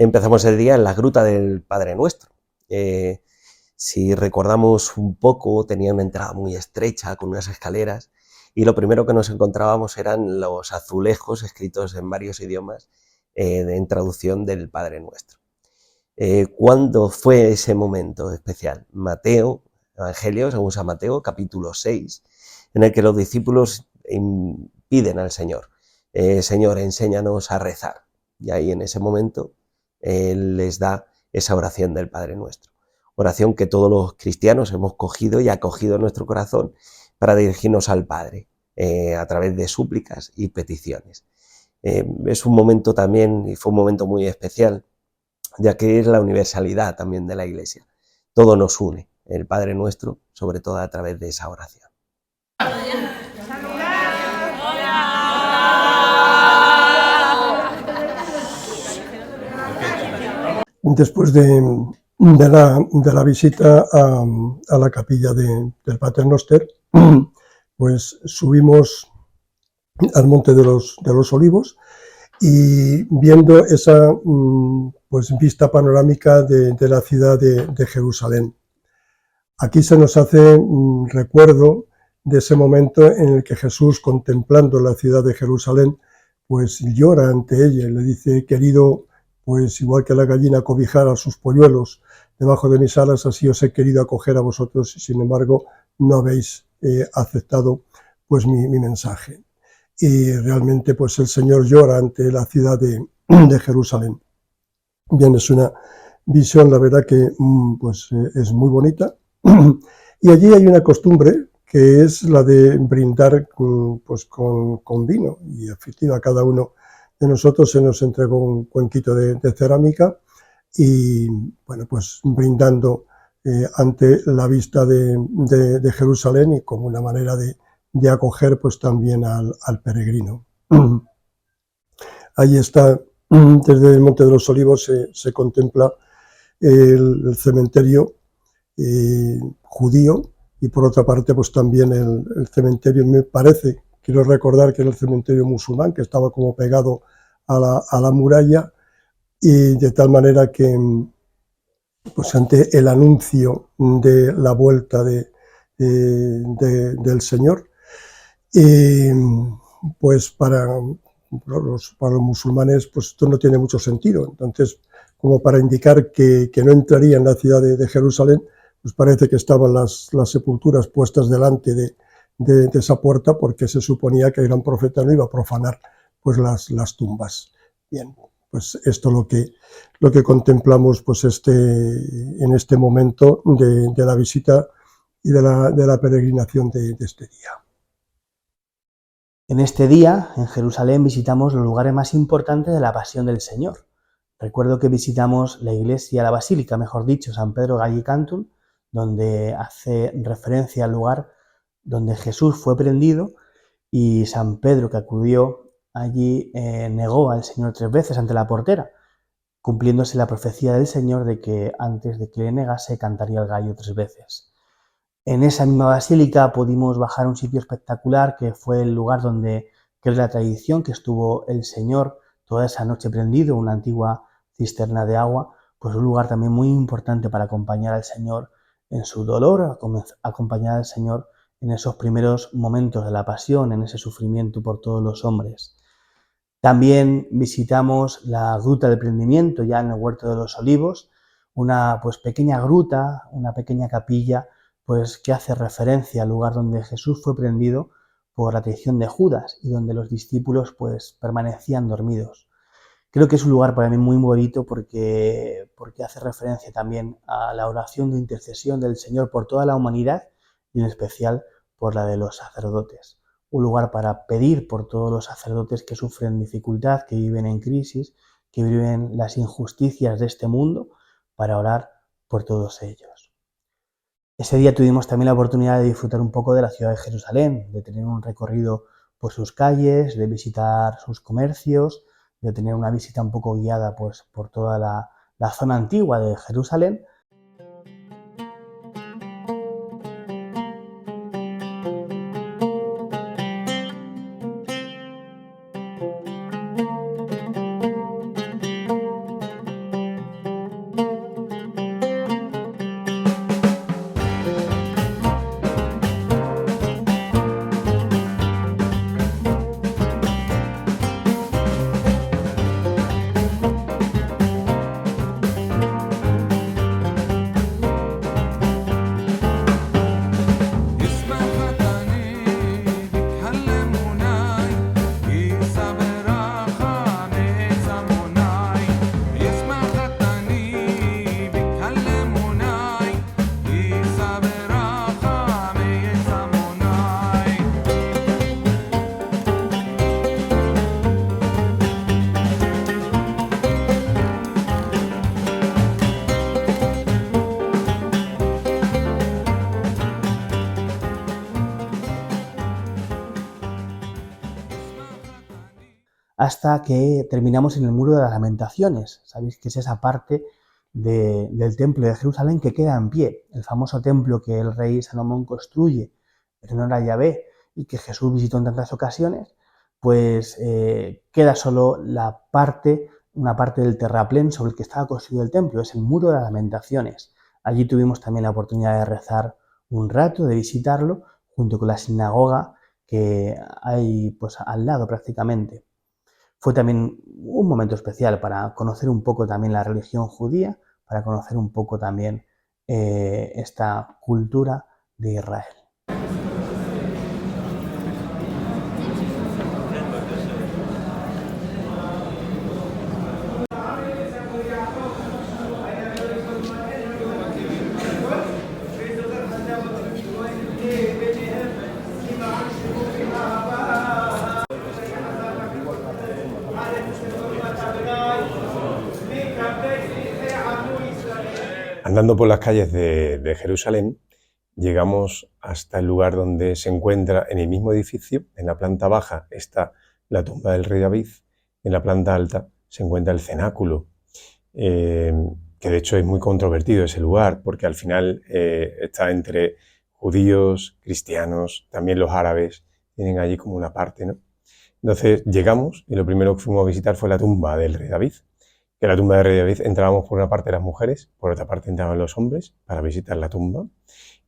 Empezamos el día en la gruta del Padre Nuestro. Si recordamos un poco, tenía una entrada muy estrecha con unas escaleras y lo primero que nos encontrábamos eran los azulejos escritos en varios idiomas en traducción del Padre Nuestro. ¿Cuándo fue ese momento especial? Mateo, Evangelio según San Mateo, capítulo 6, en el que los discípulos piden al Señor, Señor, enséñanos a rezar. Y ahí en ese momento Él les da esa oración del Padre Nuestro. Oración que todos los cristianos hemos cogido y acogido en nuestro corazón para dirigirnos al Padre a través de súplicas y peticiones. Es un momento también, y fue un momento muy especial, ya que es la universalidad también de la Iglesia. Todo nos une, el Padre Nuestro, sobre todo a través de esa oración. Después de la visita a la capilla del Pater Noster, pues subimos al Monte de los Olivos y viendo esa pues vista panorámica de la ciudad de Jerusalén. Aquí se nos hace recuerdo de ese momento en el que Jesús, contemplando la ciudad de Jerusalén, pues llora ante ella y le dice: querido, pues igual que la gallina cobijara a sus polluelos debajo de mis alas, así os he querido acoger a vosotros y sin embargo no habéis aceptado pues mi mensaje. Y realmente pues el Señor llora ante la ciudad de Jerusalén. Bien, es una visión, la verdad que pues es muy bonita. Y allí hay una costumbre que es la de brindar pues con vino, y efectivamente a cada uno de nosotros se nos entregó un cuenquito de cerámica y bueno, pues brindando ante la vista de Jerusalén y como una manera de acoger pues también al peregrino. Ahí está, desde el Monte de los Olivos se contempla el cementerio judío y por otra parte pues también el cementerio, me parece, quiero recordar que era el cementerio musulmán, que estaba como pegado a la muralla, y de tal manera que pues ante el anuncio de la vuelta del Señor, pues para los musulmanes pues esto no tiene mucho sentido. Entonces, como para indicar que no entraría en la ciudad de Jerusalén, pues parece que estaban las sepulturas puestas delante de esa puerta, porque se suponía que el gran profeta no iba a profanar pues las tumbas. Bien, pues esto lo que contemplamos pues en este momento de la visita y de la peregrinación de este día. En este día, en Jerusalén, visitamos los lugares más importantes de la Pasión del Señor. Recuerdo que visitamos la iglesia, la basílica, mejor dicho, San Pedro Gallicantum, donde hace referencia al lugar donde Jesús fue prendido, y San Pedro, que acudió allí, negó al Señor 3 veces ante la portera, cumpliéndose la profecía del Señor de que antes de que le negase cantaría el gallo 3 veces. En esa misma basílica pudimos bajar a un sitio espectacular, que fue el lugar donde, que es la tradición, que estuvo el Señor toda esa noche prendido, una antigua cisterna de agua, pues un lugar también muy importante para acompañar al Señor en su dolor, acompañar al Señor en esos primeros momentos de la pasión, en ese sufrimiento por todos los hombres. También visitamos la Gruta del Prendimiento, ya en el Huerto de los Olivos, una pues pequeña gruta, una pequeña capilla, pues que hace referencia al lugar donde Jesús fue prendido por la traición de Judas y donde los discípulos pues permanecían dormidos. Creo que es un lugar para mí muy bonito porque hace referencia también a la oración de intercesión del Señor por toda la humanidad y en especial por la de los sacerdotes. Un lugar para pedir por todos los sacerdotes que sufren dificultad, que viven en crisis, que viven las injusticias de este mundo, para orar por todos ellos. Ese día tuvimos también la oportunidad de disfrutar un poco de la ciudad de Jerusalén, de tener un recorrido por sus calles, de visitar sus comercios, de tener una visita un poco guiada pues, por toda la zona antigua de Jerusalén. hasta que terminamos en el Muro de las Lamentaciones. Sabéis que es esa parte del templo de Jerusalén que queda en pie, el famoso templo que el rey Salomón construye en honor a Yahvé y que Jesús visitó en tantas ocasiones, pues queda solo una parte del terraplén sobre el que estaba construido el templo, es el Muro de las Lamentaciones. Allí tuvimos también la oportunidad de rezar un rato, de visitarlo, junto con la sinagoga que hay pues al lado prácticamente. Fue también un momento especial para conocer un poco también la religión judía, para conocer un poco también esta cultura de Israel. Andando por las calles de Jerusalén, llegamos hasta el lugar donde se encuentra, en el mismo edificio, en la planta baja está la tumba del rey David, en la planta alta se encuentra el cenáculo, que de hecho es muy controvertido ese lugar, porque al final está entre judíos, cristianos, también los árabes, tienen allí como una parte, ¿no? Entonces llegamos y lo primero que fuimos a visitar fue la tumba del rey David. Que la tumba del rey David entrábamos por una parte las mujeres, por otra parte entraban los hombres para visitar la tumba,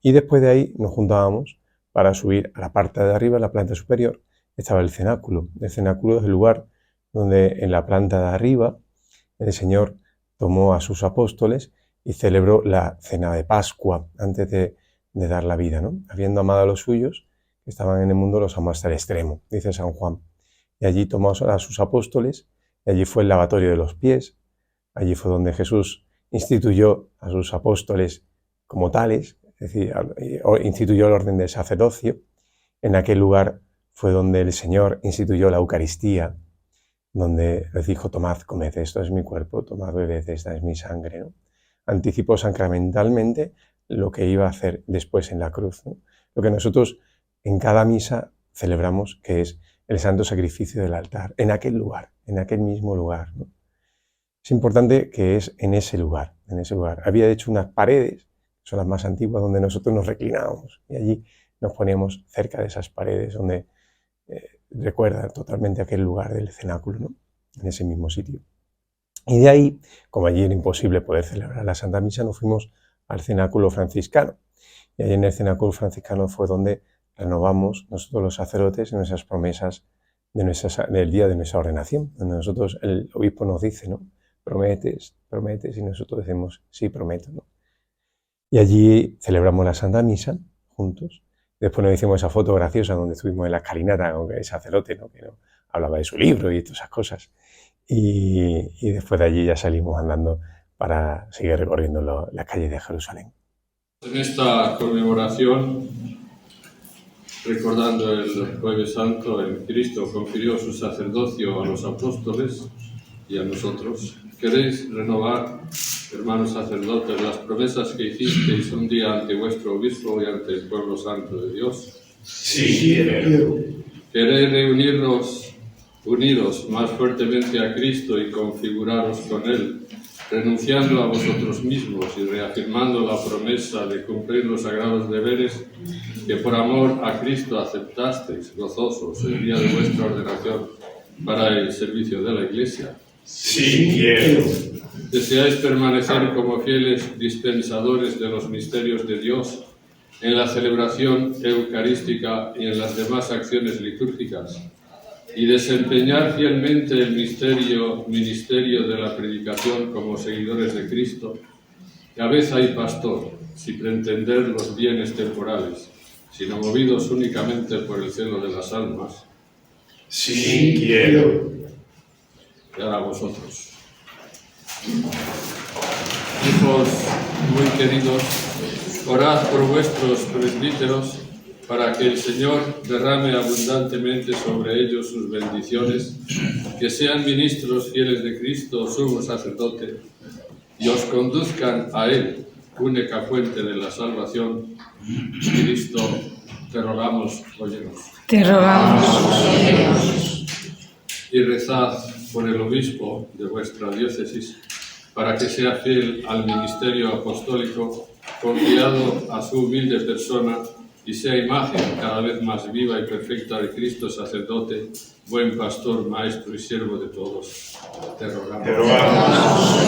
y después de ahí nos juntábamos para subir a la parte de arriba, en la planta superior, estaba el cenáculo. El cenáculo es el lugar donde en la planta de arriba el Señor tomó a sus apóstoles y celebró la cena de Pascua antes de dar la vida, ¿no? Habiendo amado a los suyos que estaban en el mundo, los amó hasta el extremo, dice San Juan. Y allí tomó a sus apóstoles, y allí fue el lavatorio de los pies. Allí fue donde Jesús instituyó a sus apóstoles como tales, es decir, instituyó el orden del sacerdocio. En aquel lugar fue donde el Señor instituyó la Eucaristía, donde les dijo, tomad, comed, esto es mi cuerpo, tomad, bebed, esta es mi sangre, ¿no? Anticipó sacramentalmente lo que iba a hacer después en la cruz, ¿no? Lo que nosotros en cada misa celebramos, que es el santo sacrificio del altar, en aquel lugar, en aquel mismo lugar, ¿no? Es importante que es en ese lugar, en ese lugar. Había hecho unas paredes, que son las más antiguas, donde nosotros nos reclinábamos y allí nos poníamos cerca de esas paredes donde recuerda totalmente aquel lugar del cenáculo, ¿no? En ese mismo sitio. Y de ahí, como allí era imposible poder celebrar la Santa Misa, nos fuimos al cenáculo franciscano. Y allí en el cenáculo franciscano fue donde renovamos nosotros los sacerdotes nuestras promesas del día de nuestra ordenación, donde nosotros, el obispo nos dice, ¿no? Prometes, y nosotros decimos, sí, prometo, ¿no? Y allí celebramos la Santa Misa juntos. Después nos hicimos esa foto graciosa donde estuvimos en la escalinata con el sacerdote, ¿no? Que ¿no? hablaba de su libro y todas esas cosas. Y después de allí ya salimos andando para seguir recorriendo las calles de Jerusalén. En esta conmemoración, recordando el Jueves Santo, el Cristo confirió su sacerdocio a los apóstoles y a nosotros. ¿Queréis renovar, hermanos sacerdotes, las promesas que hicisteis un día ante vuestro obispo y ante el pueblo santo de Dios? Sí, quiero. ¿Queréis uniros más fuertemente a Cristo y configuraros con Él, renunciando a vosotros mismos y reafirmando la promesa de cumplir los sagrados deberes que por amor a Cristo aceptasteis, gozosos, el día de vuestra ordenación para el servicio de la Iglesia? Sí, quiero. ¿Deseáis permanecer como fieles dispensadores de los misterios de Dios en la celebración eucarística y en las demás acciones litúrgicas, y desempeñar fielmente el ministerio de la predicación como seguidores de Cristo? A veces hay pastor, sin pretender los bienes temporales, sino movidos únicamente por el celo de las almas. Sí, quiero. Y ahora vosotros. Hijos muy queridos, orad por vuestros presbíteros para que el Señor derrame abundantemente sobre ellos sus bendiciones, que sean ministros fieles de Cristo, sumo sacerdote, y os conduzcan a Él, única fuente de la salvación. Cristo, te rogamos, óyenos. Te rogamos, óyenos. y rezad por el obispo de vuestra diócesis para que sea fiel al ministerio apostólico confiado a su humilde persona y sea imagen cada vez más viva y perfecta de Cristo sacerdote, buen pastor, maestro y siervo de todos. Te rogamos. Te rogamos.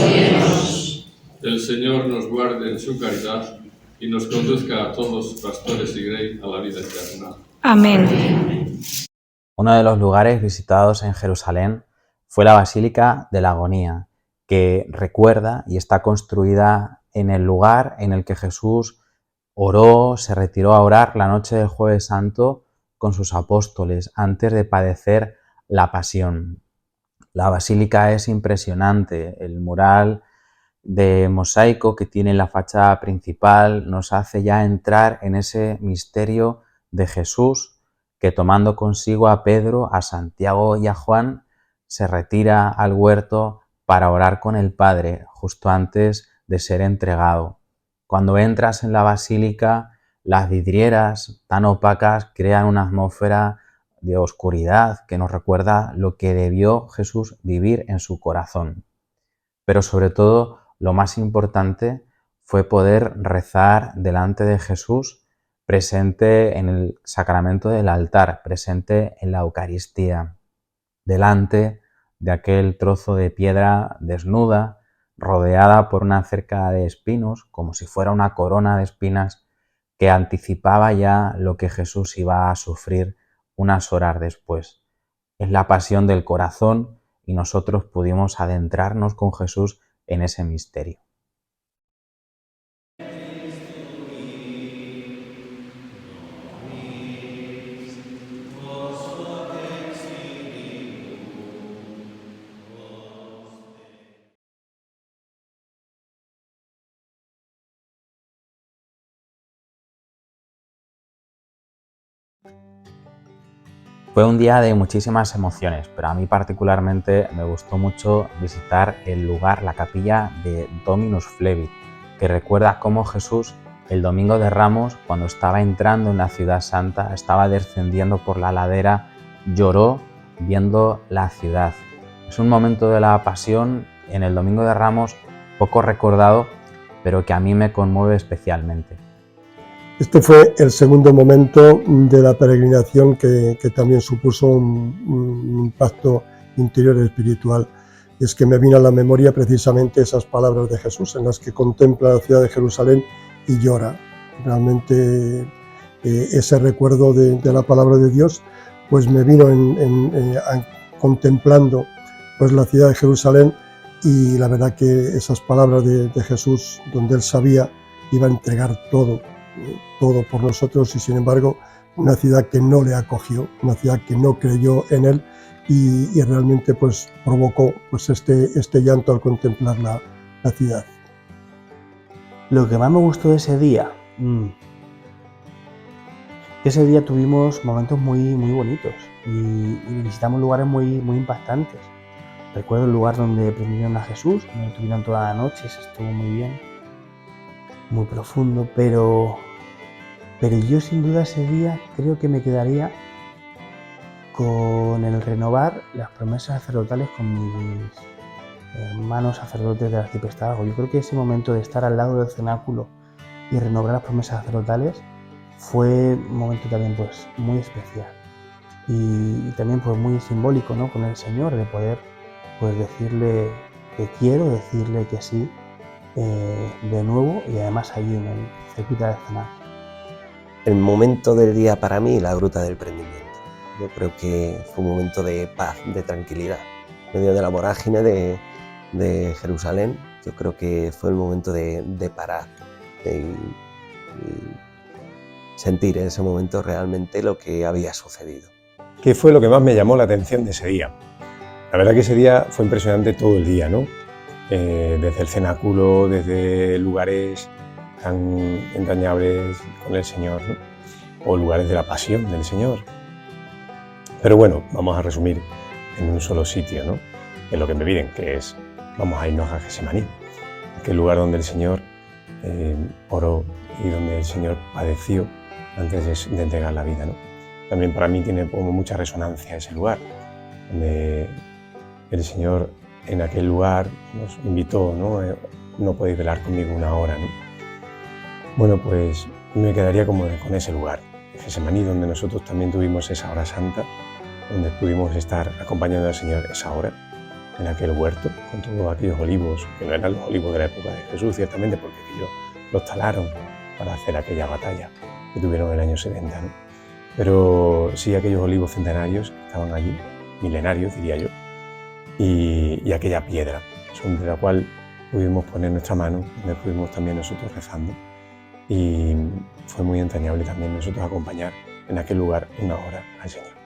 El Señor nos guarde en su caridad y nos conduzca a todos, pastores y grey, a la vida eterna. Amén. Uno de los lugares visitados en Jerusalén fue la Basílica de la Agonía, que recuerda y está construida en el lugar en el que Jesús oró, se retiró a orar la noche del Jueves Santo con sus apóstoles antes de padecer la pasión. La basílica es impresionante, el mural de mosaico que tiene la fachada principal nos hace ya entrar en ese misterio de Jesús que, tomando consigo a Pedro, a Santiago y a Juan, se retira al huerto para orar con el Padre justo antes de ser entregado. Cuando entras en la basílica, las vidrieras tan opacas crean una atmósfera de oscuridad que nos recuerda lo que debió Jesús vivir en su corazón. Pero sobre todo, lo más importante fue poder rezar delante de Jesús, presente en el sacramento del altar, presente en la Eucaristía, delante de aquel trozo de piedra desnuda, rodeada por una cerca de espinos, como si fuera una corona de espinas que anticipaba ya lo que Jesús iba a sufrir unas horas después. Es la pasión del corazón y nosotros pudimos adentrarnos con Jesús en ese misterio. Fue un día de muchísimas emociones, pero a mí particularmente me gustó mucho visitar el lugar, la capilla de Dominus Flevit, que recuerda cómo Jesús el domingo de Ramos, cuando estaba entrando en la ciudad santa, estaba descendiendo por la ladera, lloró viendo la ciudad. Es un momento de la pasión en el domingo de Ramos poco recordado, pero que a mí me conmueve especialmente. Este fue el segundo momento de la peregrinación que también supuso un impacto interior espiritual. Es que me vino a la memoria precisamente esas palabras de Jesús en las que contempla la ciudad de Jerusalén y llora. Realmente ese recuerdo de la palabra de Dios pues me vino contemplando pues la ciudad de Jerusalén, y la verdad que esas palabras de Jesús, donde él sabía iba a entregar todo por nosotros, y sin embargo una ciudad que no le acogió, una ciudad que no creyó en él, y realmente pues provocó pues este llanto al contemplar la ciudad. Lo que más me gustó de ese día, que ese día tuvimos momentos muy bonitos y visitamos lugares muy impactantes. Recuerdo el lugar donde prendieron a Jesús, donde lo tuvieron toda la noche, se estuvo muy bien, muy profundo, pero yo sin duda ese día creo que me quedaría con el renovar las promesas sacerdotales con mis hermanos sacerdotes del arciprestazgo. Yo creo que ese momento de estar al lado del cenáculo y renovar las promesas sacerdotales fue un momento también pues muy especial y también pues muy simbólico, ¿no?, con el Señor, de poder pues decirle que quiero, decirle que sí de nuevo, y además allí en el cerquita del cenáculo. El momento del día para mí, la Gruta del Prendimiento. Yo creo que fue un momento de paz, de tranquilidad. En medio de la vorágine de Jerusalén, yo creo que fue el momento de parar y sentir en ese momento realmente lo que había sucedido. ¿Qué fue lo que más me llamó la atención de ese día? La verdad que ese día fue impresionante todo el día, ¿no? Desde el cenáculo, desde lugares tan entrañables con el Señor, ¿no?, o lugares de la pasión del Señor. Pero bueno, vamos a resumir en un solo sitio, ¿no?, en lo que me piden, que es, vamos a irnos a Getsemaní, aquel lugar donde el Señor oró y donde el Señor padeció antes de entregar la vida, ¿no? También para mí tiene como mucha resonancia ese lugar. donde el Señor en aquel lugar nos invitó, ¿no? No podéis velar conmigo una hora, ¿no? Bueno, pues me quedaría como con ese lugar, Getsemaní, donde nosotros también tuvimos esa hora santa, donde pudimos estar acompañando al Señor esa hora, en aquel huerto, con todos aquellos olivos, que no eran los olivos de la época de Jesús, ciertamente, porque ellos los talaron para hacer aquella batalla que tuvieron en el año 70, ¿no? Pero sí aquellos olivos centenarios que estaban allí, milenarios diría yo, y aquella piedra, sobre la cual pudimos poner nuestra mano, donde pudimos también nosotros rezando, y fue muy entrañable también nosotros acompañar en aquel lugar una hora al Señor.